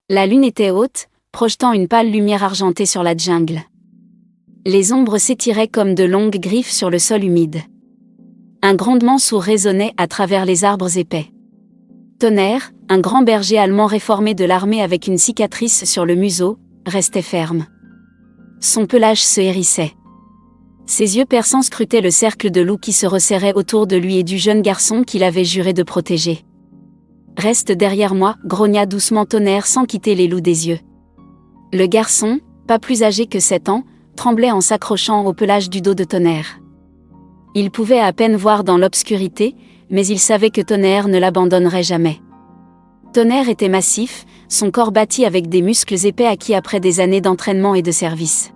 La lune était haute, projetant une pâle lumière argentée sur la jungle. Les ombres s'étiraient comme de longues griffes sur le sol humide. Un grondement sourd résonnait à travers les arbres épais. Tonnerre, un grand berger allemand réformé de l'armée avec une cicatrice sur le museau, restait ferme. Son pelage se hérissait. Ses yeux perçants scrutaient le cercle de loups qui se resserrait autour de lui et du jeune garçon qu'il avait juré de protéger. « Reste derrière moi », grogna doucement Tonnerre sans quitter les loups des yeux. Le garçon, pas plus âgé que 7 ans, tremblait en s'accrochant au pelage du dos de Tonnerre. Il pouvait à peine voir dans l'obscurité, mais il savait que Tonnerre ne l'abandonnerait jamais. Tonnerre était massif, son corps bâti avec des muscles épais acquis après des années d'entraînement et de service.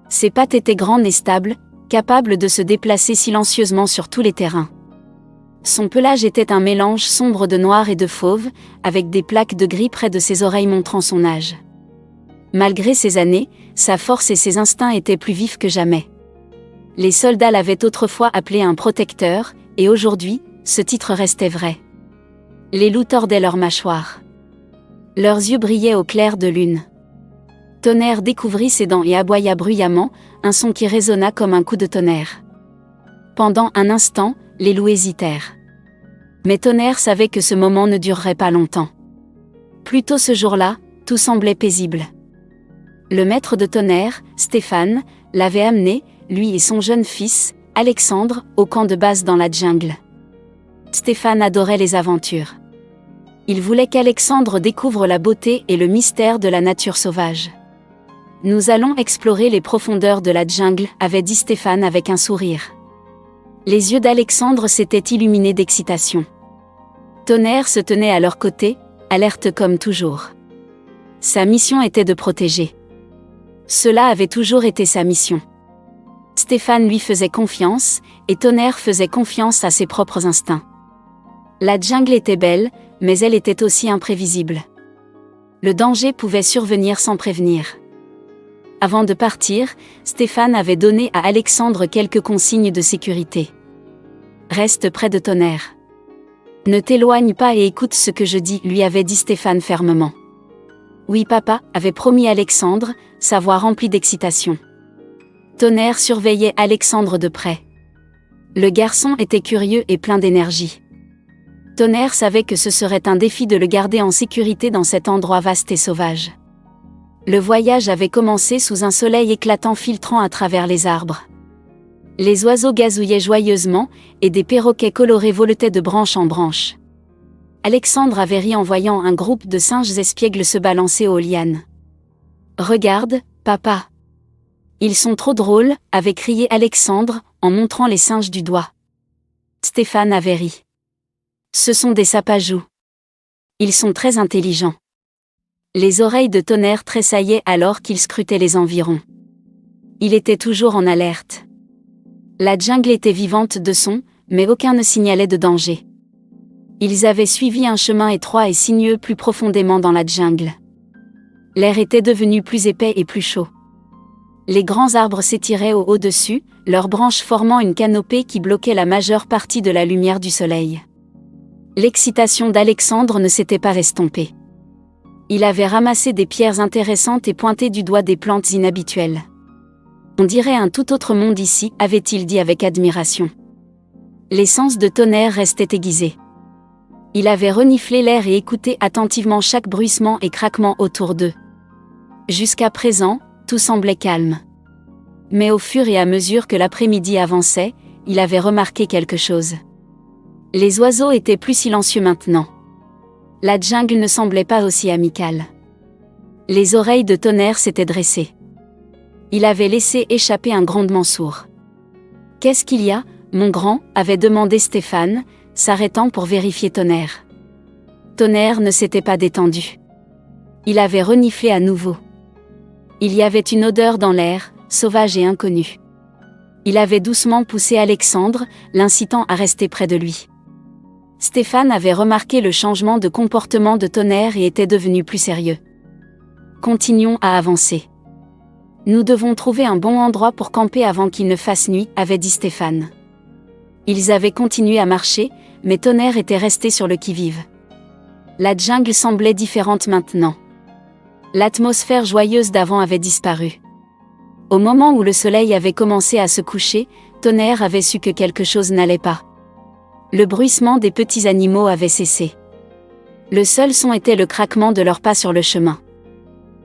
Ses pattes étaient grandes et stables, capables de se déplacer silencieusement sur tous les terrains. Son pelage était un mélange sombre de noir et de fauve, avec des plaques de gris près de ses oreilles montrant son âge. Malgré ses années, sa force et ses instincts étaient plus vifs que jamais. Les soldats l'avaient autrefois appelé un protecteur, et aujourd'hui, ce titre restait vrai. Les loups tordaient leurs mâchoires. Leurs yeux brillaient au clair de lune. Tonnerre découvrit ses dents et aboya bruyamment, un son qui résonna comme un coup de tonnerre. Pendant un instant, les loups hésitèrent. Mais Tonnerre savait que ce moment ne durerait pas longtemps. Plus tôt ce jour-là, tout semblait paisible. Le maître de Tonnerre, Stéphane, l'avait amené, lui et son jeune fils, Alexandre, au camp de base dans la jungle. Stéphane adorait les aventures. Il voulait qu'Alexandre découvre la beauté et le mystère de la nature sauvage. « Nous allons explorer les profondeurs de la jungle », avait dit Stéphane avec un sourire. Les yeux d'Alexandre s'étaient illuminés d'excitation. Tonnerre se tenait à leur côté, alerte comme toujours. Sa mission était de protéger. Cela avait toujours été sa mission. Stéphane lui faisait confiance, et Tonnerre faisait confiance à ses propres instincts. La jungle était belle, mais elle était aussi imprévisible. Le danger pouvait survenir sans prévenir. Avant de partir, Stéphane avait donné à Alexandre quelques consignes de sécurité. « Reste près de Tonnerre. Ne t'éloigne pas et écoute ce que je dis », lui avait dit Stéphane fermement. « Oui papa », avait promis Alexandre, sa voix remplie d'excitation. Tonnerre surveillait Alexandre de près. Le garçon était curieux et plein d'énergie. Tonnerre savait que ce serait un défi de le garder en sécurité dans cet endroit vaste et sauvage. Le voyage avait commencé sous un soleil éclatant filtrant à travers les arbres. Les oiseaux gazouillaient joyeusement, et des perroquets colorés voletaient de branche en branche. Alexandre avait ri en voyant un groupe de singes espiègles se balancer aux lianes. « Regarde, papa. Ils sont trop drôles », avait crié Alexandre, en montrant les singes du doigt. Stéphane avait ri. « Ce sont des sapajous. Ils sont très intelligents. » Les oreilles de Tonnerre tressaillaient alors qu'il scrutait les environs. Il était toujours en alerte. La jungle était vivante de sons, mais aucun ne signalait de danger. Ils avaient suivi un chemin étroit et sinueux plus profondément dans la jungle. L'air était devenu plus épais et plus chaud. Les grands arbres s'étiraient au-dessus, leurs branches formant une canopée qui bloquait la majeure partie de la lumière du soleil. L'excitation d'Alexandre ne s'était pas estompée. Il avait ramassé des pierres intéressantes et pointé du doigt des plantes inhabituelles. « On dirait un tout autre monde ici », avait-il dit avec admiration. Les sens de Tonnerre restaient aiguisés. Il avait reniflé l'air et écouté attentivement chaque bruissement et craquement autour d'eux. Jusqu'à présent, tout semblait calme. Mais au fur et à mesure que l'après-midi avançait, il avait remarqué quelque chose. Les oiseaux étaient plus silencieux maintenant. La jungle ne semblait pas aussi amicale. Les oreilles de Tonnerre s'étaient dressées. Il avait laissé échapper un grondement sourd. « Qu'est-ce qu'il y a, mon grand ?» avait demandé Stéphane, s'arrêtant pour vérifier Tonnerre. Tonnerre ne s'était pas détendu. Il avait reniflé à nouveau. Il y avait une odeur dans l'air, sauvage et inconnue. Il avait doucement poussé Alexandre, l'incitant à rester près de lui. Stéphane avait remarqué le changement de comportement de Tonnerre et était devenu plus sérieux. « Continuons à avancer. Nous devons trouver un bon endroit pour camper avant qu'il ne fasse nuit », avait dit Stéphane. Ils avaient continué à marcher, mais Tonnerre était resté sur le qui-vive. La jungle semblait différente maintenant. L'atmosphère joyeuse d'avant avait disparu. Au moment où le soleil avait commencé à se coucher, Tonnerre avait su que quelque chose n'allait pas. Le bruissement des petits animaux avait cessé. Le seul son était le craquement de leurs pas sur le chemin.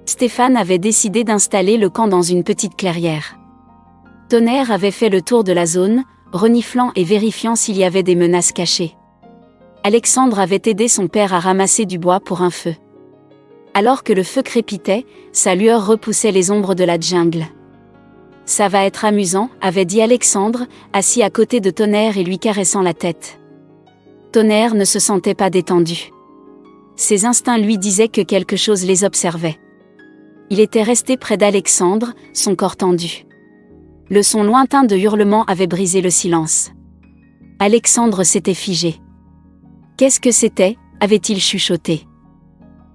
Stéphane avait décidé d'installer le camp dans une petite clairière. Tonnerre avait fait le tour de la zone, reniflant et vérifiant s'il y avait des menaces cachées. Alexandre avait aidé son père à ramasser du bois pour un feu. Alors que le feu crépitait, sa lueur repoussait les ombres de la jungle. « Ça va être amusant », avait dit Alexandre, assis à côté de Tonnerre et lui caressant la tête. Tonnerre ne se sentait pas détendu. Ses instincts lui disaient que quelque chose les observait. Il était resté près d'Alexandre, son corps tendu. Le son lointain de hurlements avait brisé le silence. Alexandre s'était figé. Qu'est-ce que c'était, avait-il chuchoté.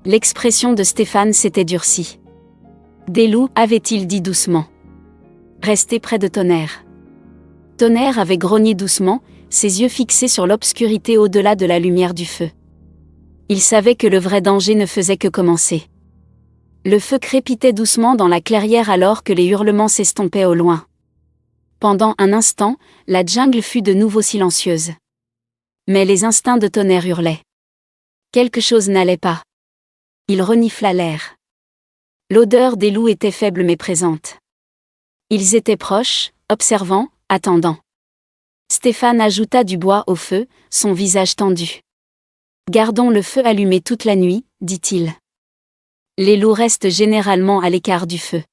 L'expression de Stéphane s'était durcie. Des loups, avait-il dit doucement. Resté près de Tonnerre. Tonnerre avait grogné doucement, ses yeux fixés sur l'obscurité au-delà de la lumière du feu. Il savait que le vrai danger ne faisait que commencer. Le feu crépitait doucement dans la clairière alors que les hurlements s'estompaient au loin. Pendant un instant, la jungle fut de nouveau silencieuse. Mais les instincts de Tonnerre hurlaient. Quelque chose n'allait pas. Il renifla l'air. L'odeur des loups était faible mais présente. Ils étaient proches, observant, attendant. Stéphane ajouta du bois au feu, son visage tendu. « Gardons le feu allumé toute la nuit », dit-il. Les loups restent généralement à l'écart du feu.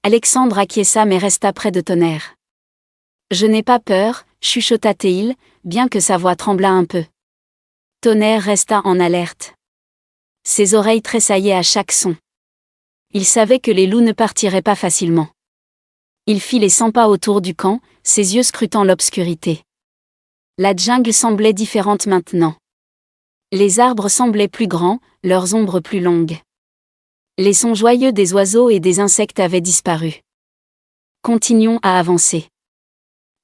Alexandre acquiesça mais resta près de Tonnerre. « Je n'ai pas peur », chuchota-t-il, bien que sa voix tremblât un peu. Tonnerre resta en alerte. Ses oreilles tressaillaient à chaque son. Il savait que les loups ne partiraient pas facilement. Il fit les 100 pas autour du camp, ses yeux scrutant l'obscurité. La jungle semblait différente maintenant. Les arbres semblaient plus grands, leurs ombres plus longues. Les sons joyeux des oiseaux et des insectes avaient disparu. Continuons à avancer.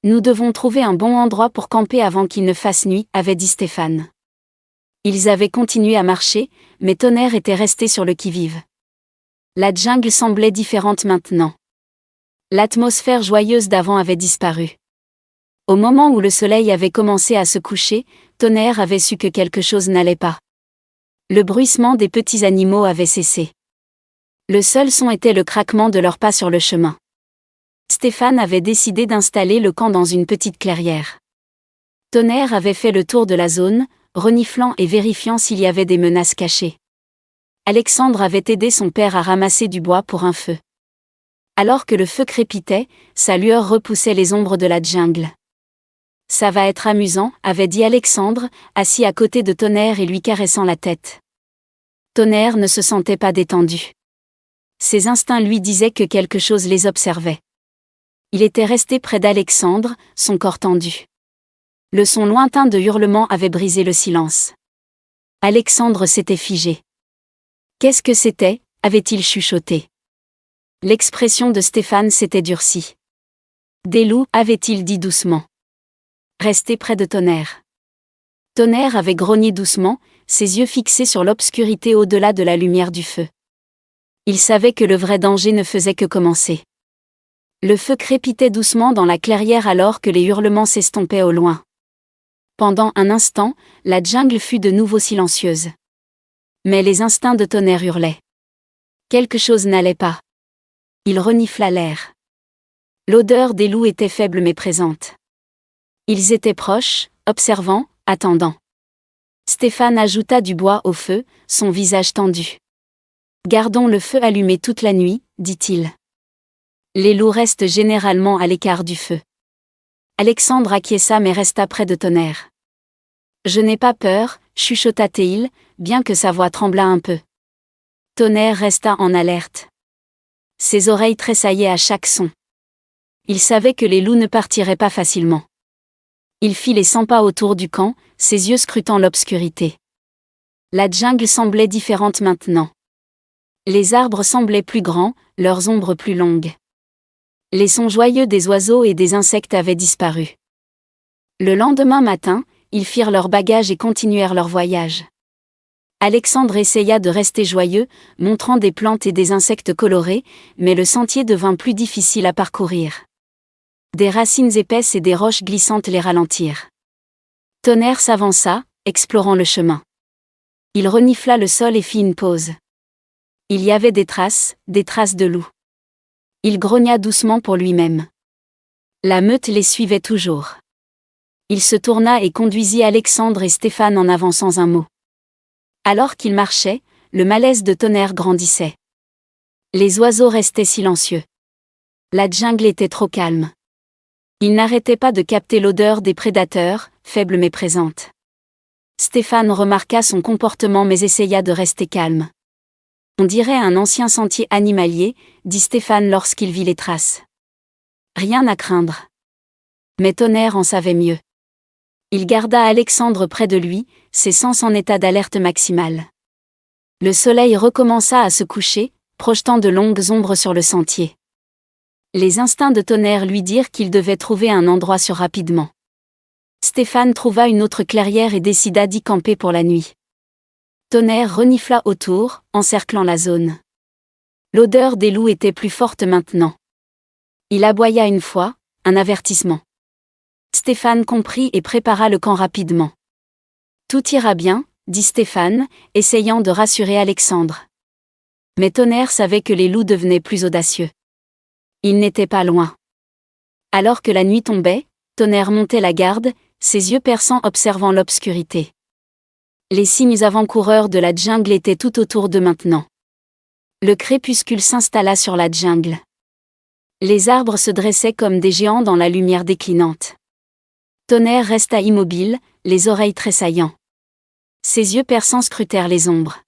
Nous devons trouver un bon endroit pour camper avant qu'il ne fasse nuit, avait dit Stéphane. Ils avaient continué à marcher, mais Tonnerre était resté sur le qui-vive. La jungle semblait différente maintenant. L'atmosphère joyeuse d'avant avait disparu. Au moment où le soleil avait commencé à se coucher, Tonnerre avait su que quelque chose n'allait pas. Le bruissement des petits animaux avait cessé. Le seul son était le craquement de leurs pas sur le chemin. Stéphane avait décidé d'installer le camp dans une petite clairière. Tonnerre avait fait le tour de la zone, reniflant et vérifiant s'il y avait des menaces cachées. Alexandre avait aidé son père à ramasser du bois pour un feu. Alors que le feu crépitait, sa lueur repoussait les ombres de la jungle. « Ça va être amusant », avait dit Alexandre, assis à côté de Tonnerre et lui caressant la tête. Tonnerre ne se sentait pas détendu. Ses instincts lui disaient que quelque chose les observait. Il était resté près d'Alexandre, son corps tendu. Le son lointain de hurlements avait brisé le silence. Alexandre s'était figé. Qu'est-ce que c'était, avait-il chuchoté. L'expression de Stéphane s'était durcie. Des loups, avait-il dit doucement. Resté près de Tonnerre. Tonnerre avait grogné doucement, ses yeux fixés sur l'obscurité au-delà de la lumière du feu. Il savait que le vrai danger ne faisait que commencer. Le feu crépitait doucement dans la clairière alors que les hurlements s'estompaient au loin. Pendant un instant, la jungle fut de nouveau silencieuse. Mais les instincts de Tonnerre hurlaient. Quelque chose n'allait pas. Il renifla l'air. L'odeur des loups était faible mais présente. Ils étaient proches, observant, attendant. Stéphane ajouta du bois au feu, son visage tendu. « Gardons le feu allumé toute la nuit », dit-il. Les loups restent généralement à l'écart du feu. Alexandre acquiesça mais resta près de Tonnerre. « Je n'ai pas peur », chuchota-t-il, bien que sa voix tremblât un peu. Tonnerre resta en alerte. Ses oreilles tressaillaient à chaque son. Il savait que les loups ne partiraient pas facilement. Il fit les 100 pas autour du camp, ses yeux scrutant l'obscurité. La jungle semblait différente maintenant. Les arbres semblaient plus grands, leurs ombres plus longues. Les sons joyeux des oiseaux et des insectes avaient disparu. Le lendemain matin, ils firent leurs bagages et continuèrent leur voyage. Alexandre essaya de rester joyeux, montrant des plantes et des insectes colorés, mais le sentier devint plus difficile à parcourir. Des racines épaisses et des roches glissantes les ralentirent. Tonnerre s'avança, explorant le chemin. Il renifla le sol et fit une pause. Il y avait des traces de loup. Il grogna doucement pour lui-même. La meute les suivait toujours. Il se tourna et conduisit Alexandre et Stéphane en avant sans un mot. Alors qu'il marchait, le malaise de Tonnerre grandissait. Les oiseaux restaient silencieux. La jungle était trop calme. Il n'arrêtait pas de capter l'odeur des prédateurs, faible mais présente. Stéphane remarqua son comportement mais essaya de rester calme. On dirait un ancien sentier animalier, dit Stéphane lorsqu'il vit les traces. Rien à craindre. Mais Tonnerre en savait mieux. Il garda Alexandre près de lui, ses sens en état d'alerte maximale. Le soleil recommença à se coucher, projetant de longues ombres sur le sentier. Les instincts de Tonnerre lui dirent qu'il devait trouver un endroit sûr rapidement. Stéphane trouva une autre clairière et décida d'y camper pour la nuit. Tonnerre renifla autour, encerclant la zone. L'odeur des loups était plus forte maintenant. Il aboya une fois, un avertissement. Stéphane comprit et prépara le camp rapidement. Tout ira bien, dit Stéphane, essayant de rassurer Alexandre. Mais Tonnerre savait que les loups devenaient plus audacieux. Ils n'étaient pas loin. Alors que la nuit tombait, Tonnerre montait la garde, ses yeux perçants observant l'obscurité. Les signes avant-coureurs de la jungle étaient tout autour d'eux maintenant. Le crépuscule s'installa sur la jungle. Les arbres se dressaient comme des géants dans la lumière déclinante. Tonnerre resta immobile, les oreilles tressaillant. Ses yeux perçants scrutèrent les ombres.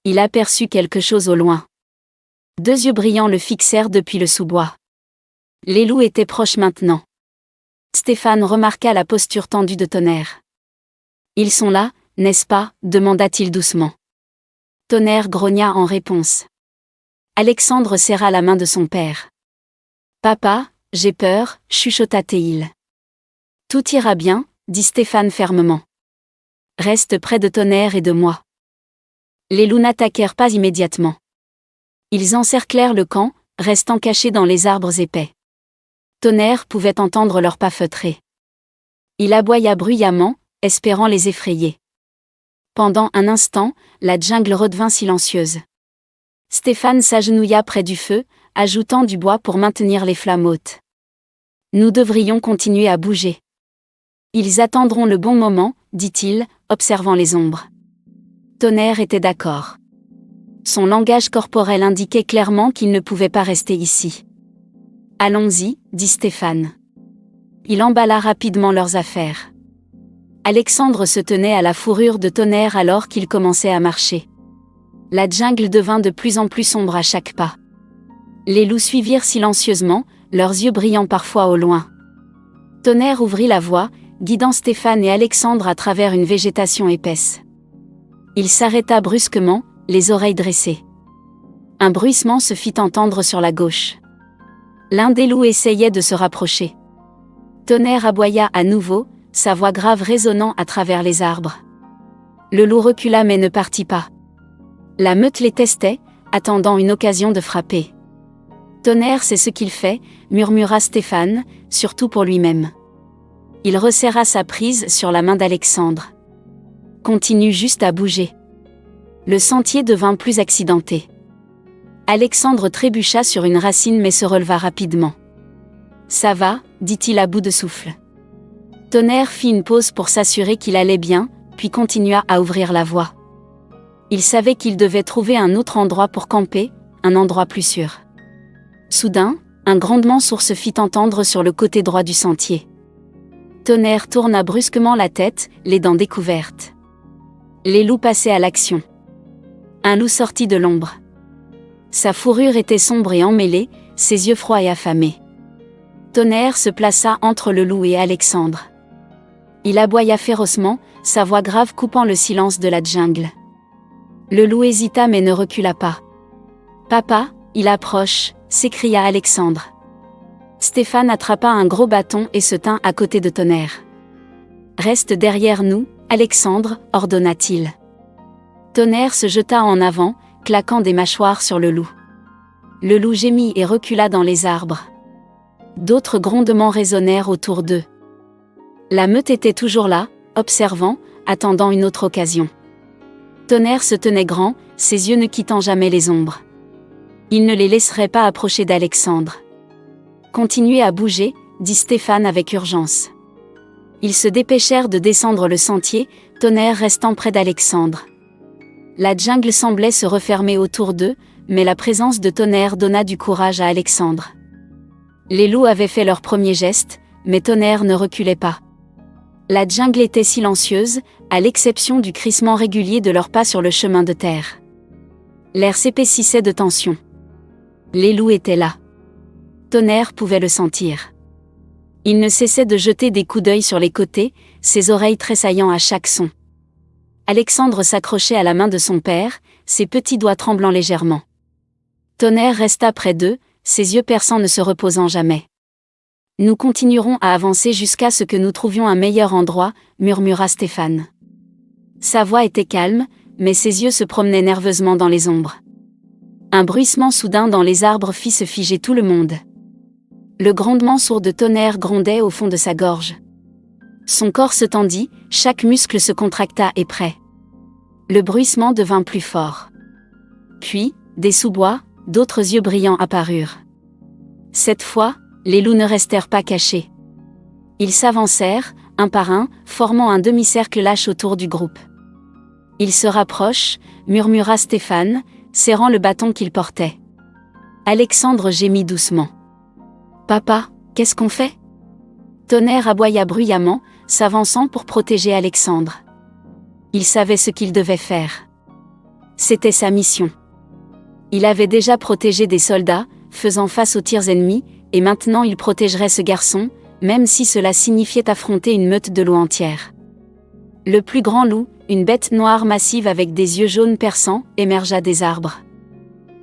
Il aperçut quelque chose au loin. Deux yeux brillants le fixèrent depuis le sous-bois. Les loups étaient proches maintenant. Stéphane remarqua la posture tendue de Tonnerre. « Ils sont là, n'est-ce pas ?» demanda-t-il doucement. Tonnerre grogna en réponse. Alexandre serra la main de son père. « Papa, j'ai peur » chuchota-t-il. « Tout ira bien » dit Stéphane fermement. « Reste près de Tonnerre et de moi. » Les loups n'attaquèrent pas immédiatement. Ils encerclèrent le camp, restant cachés dans les arbres épais. Tonnerre pouvait entendre leurs pas feutrés. Il aboya bruyamment, espérant les effrayer. Pendant un instant, la jungle redevint silencieuse. Stéphane s'agenouilla près du feu, ajoutant du bois pour maintenir les flammes hautes. Nous devrions continuer à bouger. Ils attendront le bon moment, dit-il, observant les ombres. Tonnerre était d'accord. Son langage corporel indiquait clairement qu'il ne pouvait pas rester ici. Allons-y, dit Stéphane. Il emballa rapidement leurs affaires. Alexandre se tenait à la fourrure de Tonnerre alors qu'il commençait à marcher. La jungle devint de plus en plus sombre à chaque pas. Les loups suivirent silencieusement, leurs yeux brillant parfois au loin. Tonnerre ouvrit la voie, guidant Stéphane et Alexandre à travers une végétation épaisse. Il s'arrêta brusquement, les oreilles dressées. Un bruissement se fit entendre sur la gauche. L'un des loups essayait de se rapprocher. Tonnerre aboya à nouveau, sa voix grave résonnant à travers les arbres. Le loup recula mais ne partit pas. La meute les testait, attendant une occasion de frapper. Tonnerre, c'est ce qu'il fait, murmura Stéphane, surtout pour lui-même. Il resserra sa prise sur la main d'Alexandre. Continue juste à bouger. Le sentier devint plus accidenté. Alexandre trébucha sur une racine mais se releva rapidement. Ça va, dit-il à bout de souffle. Tonnerre fit une pause pour s'assurer qu'il allait bien, puis continua à ouvrir la voie. Il savait qu'il devait trouver un autre endroit pour camper, un endroit plus sûr. Soudain, un grondement sourd se fit entendre sur le côté droit du sentier. Tonnerre tourna brusquement la tête, les dents découvertes. Les loups passaient à l'action. Un loup sortit de l'ombre. Sa fourrure était sombre et emmêlée, ses yeux froids et affamés. Tonnerre se plaça entre le loup et Alexandre. Il aboya férocement, sa voix grave coupant le silence de la jungle. Le loup hésita mais ne recula pas. « Papa, il approche !» s'écria Alexandre. Stéphane attrapa un gros bâton et se tint à côté de Tonnerre. « Reste derrière nous, Alexandre » ordonna-t-il. Tonnerre se jeta en avant, claquant des mâchoires sur le loup. Le loup gémit et recula dans les arbres. D'autres grondements résonnèrent autour d'eux. La meute était toujours là, observant, attendant une autre occasion. Tonnerre se tenait grand, ses yeux ne quittant jamais les ombres. Il ne les laisserait pas approcher d'Alexandre. Continuez à bouger, dit Stéphane avec urgence. Ils se dépêchèrent de descendre le sentier, Tonnerre restant près d'Alexandre. La jungle semblait se refermer autour d'eux, mais la présence de Tonnerre donna du courage à Alexandre. Les loups avaient fait leur premier geste, mais Tonnerre ne reculait pas. La jungle était silencieuse, à l'exception du crissement régulier de leurs pas sur le chemin de terre. L'air s'épaississait de tension. Les loups étaient là. Tonnerre pouvait le sentir. Il ne cessait de jeter des coups d'œil sur les côtés, ses oreilles tressaillant à chaque son. Alexandre s'accrochait à la main de son père, ses petits doigts tremblant légèrement. Tonnerre resta près d'eux, ses yeux perçants ne se reposant jamais. Nous continuerons à avancer jusqu'à ce que nous trouvions un meilleur endroit, murmura Stéphane. Sa voix était calme, mais ses yeux se promenaient nerveusement dans les ombres. Un bruissement soudain dans les arbres fit se figer tout le monde. Le grondement sourd de Tonnerre grondait au fond de sa gorge. Son corps se tendit, chaque muscle se contracta et prêt. Le bruissement devint plus fort. Puis, des sous-bois, d'autres yeux brillants apparurent. Cette fois, les loups ne restèrent pas cachés. Ils s'avancèrent, un par un, formant un demi-cercle lâche autour du groupe. Ils se rapprochent, murmura Stéphane, serrant le bâton qu'il portait. Alexandre gémit doucement. « Papa, qu'est-ce qu'on fait ?» Tonnerre aboya bruyamment, s'avançant pour protéger Alexandre. Il savait ce qu'il devait faire. C'était sa mission. Il avait déjà protégé des soldats, faisant face aux tirs ennemis, et maintenant il protégerait ce garçon, même si cela signifiait affronter une meute de loups entière. Le plus grand loup, une bête noire massive avec des yeux jaunes perçants, émergea des arbres.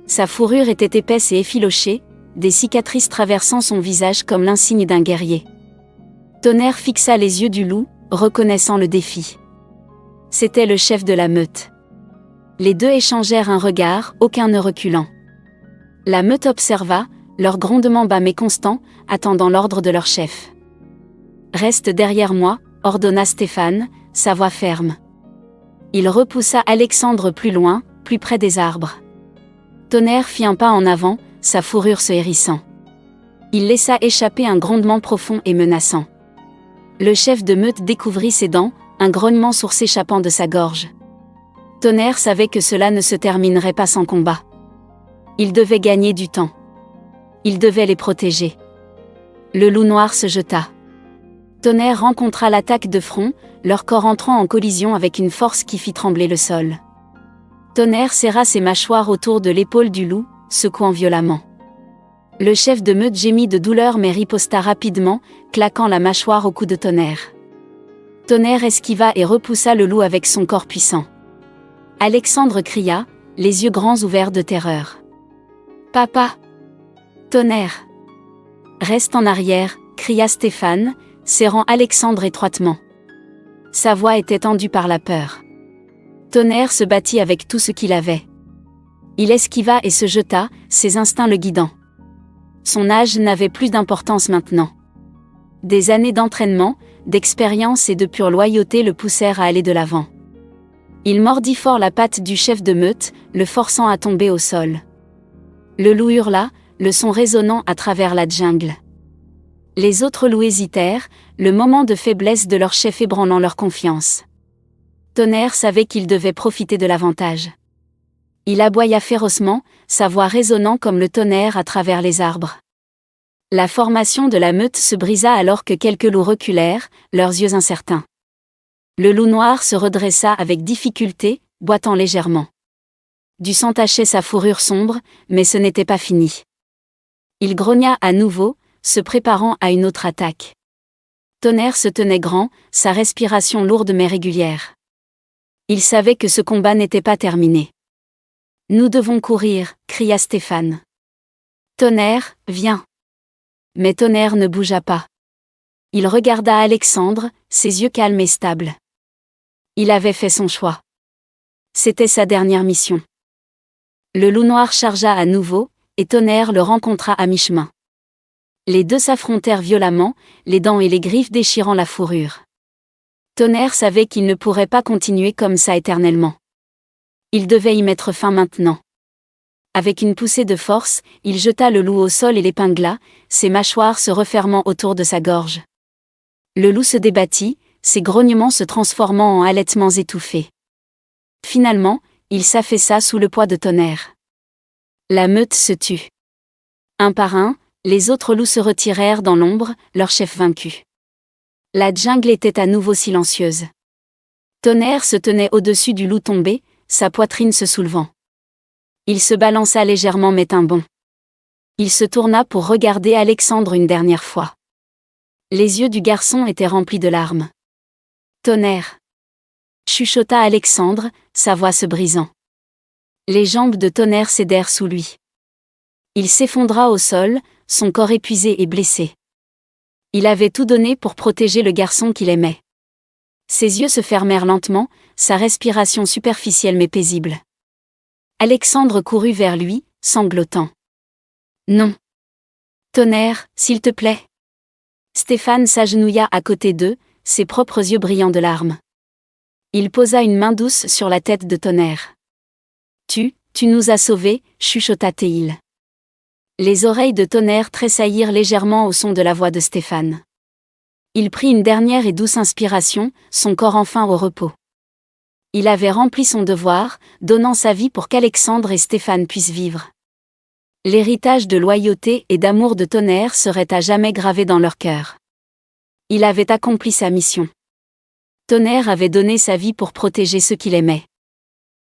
Sa fourrure était épaisse et effilochée, des cicatrices traversant son visage comme l'insigne d'un guerrier. Tonnerre fixa les yeux du loup, reconnaissant le défi. C'était le chef de la meute. Les deux échangèrent un regard, aucun ne reculant. La meute observa, leur grondement bas mais constant, attendant l'ordre de leur chef. « Reste derrière moi », ordonna Stéphane, sa voix ferme. Il repoussa Alexandre plus loin, plus près des arbres. Tonnerre fit un pas en avant, sa fourrure se hérissant. Il laissa échapper un grondement profond et menaçant. Le chef de meute découvrit ses dents, un grognement sourd s'échappant de sa gorge. Tonnerre savait que cela ne se terminerait pas sans combat. Il devait gagner du temps. Il devait les protéger. Le loup noir se jeta. Tonnerre rencontra l'attaque de front, leur corps entrant en collision avec une force qui fit trembler le sol. Tonnerre serra ses mâchoires autour de l'épaule du loup, secouant violemment. Le chef de meute gémit de douleur mais riposta rapidement, claquant la mâchoire au cou de Tonnerre. Tonnerre esquiva et repoussa le loup avec son corps puissant. Alexandre cria, les yeux grands ouverts de terreur. « Papa !» Tonnerre !»« Reste en arrière !» cria Stéphane, serrant Alexandre étroitement. Sa voix était tendue par la peur. Tonnerre se battit avec tout ce qu'il avait. Il esquiva et se jeta, ses instincts le guidant. Son âge n'avait plus d'importance maintenant. Des années d'entraînement, d'expérience et de pure loyauté le poussèrent à aller de l'avant. Il mordit fort la patte du chef de meute, le forçant à tomber au sol. Le loup hurla, le son résonnant à travers la jungle. Les autres loups hésitèrent, le moment de faiblesse de leur chef ébranlant leur confiance. Tonnerre savait qu'il devait profiter de l'avantage. Il aboya férocement, sa voix résonnant comme le tonnerre à travers les arbres. La formation de la meute se brisa alors que quelques loups reculèrent, leurs yeux incertains. Le loup noir se redressa avec difficulté, boitant légèrement. Du sang tachait sa fourrure sombre, mais ce n'était pas fini. Il grogna à nouveau, se préparant à une autre attaque. Tonnerre se tenait grand, sa respiration lourde mais régulière. Il savait que ce combat n'était pas terminé. « Nous devons courir », cria Stéphane. « Tonnerre, viens !» Mais Tonnerre ne bougea pas. Il regarda Alexandre, ses yeux calmes et stables. Il avait fait son choix. C'était sa dernière mission. Le loup noir chargea à nouveau, et Tonnerre le rencontra à mi-chemin. Les deux s'affrontèrent violemment, les dents et les griffes déchirant la fourrure. Tonnerre savait qu'il ne pourrait pas continuer comme ça éternellement. Il devait y mettre fin maintenant. Avec une poussée de force, il jeta le loup au sol et l'épingla, ses mâchoires se refermant autour de sa gorge. Le loup se débattit, ses grognements se transformant en halètements étouffés. Finalement, il s'affaissa sous le poids de Tonnerre. La meute se tut. Un par un, les autres loups se retirèrent dans l'ombre, leur chef vaincu. La jungle était à nouveau silencieuse. Tonnerre se tenait au-dessus du loup tombé, sa poitrine se soulevant. Il se balança légèrement mais un bond. Il se tourna pour regarder Alexandre une dernière fois. Les yeux du garçon étaient remplis de larmes. Tonnerre, chuchota Alexandre, sa voix se brisant. Les jambes de Tonnerre cédèrent sous lui. Il s'effondra au sol, son corps épuisé et blessé. Il avait tout donné pour protéger le garçon qu'il aimait. Ses yeux se fermèrent lentement, sa respiration superficielle mais paisible. Alexandre courut vers lui, sanglotant. Non. Tonnerre, s'il te plaît. Stéphane s'agenouilla à côté d'eux, ses propres yeux brillants de larmes. Il posa une main douce sur la tête de Tonnerre. Tu nous as sauvés, chuchota-t-il. Les oreilles de Tonnerre tressaillirent légèrement au son de la voix de Stéphane. Il prit une dernière et douce inspiration, son corps enfin au repos. Il avait rempli son devoir, donnant sa vie pour qu'Alexandre et Stéphane puissent vivre. L'héritage de loyauté et d'amour de Tonnerre serait à jamais gravé dans leur cœur. Il avait accompli sa mission. Tonnerre avait donné sa vie pour protéger ceux qu'il aimait.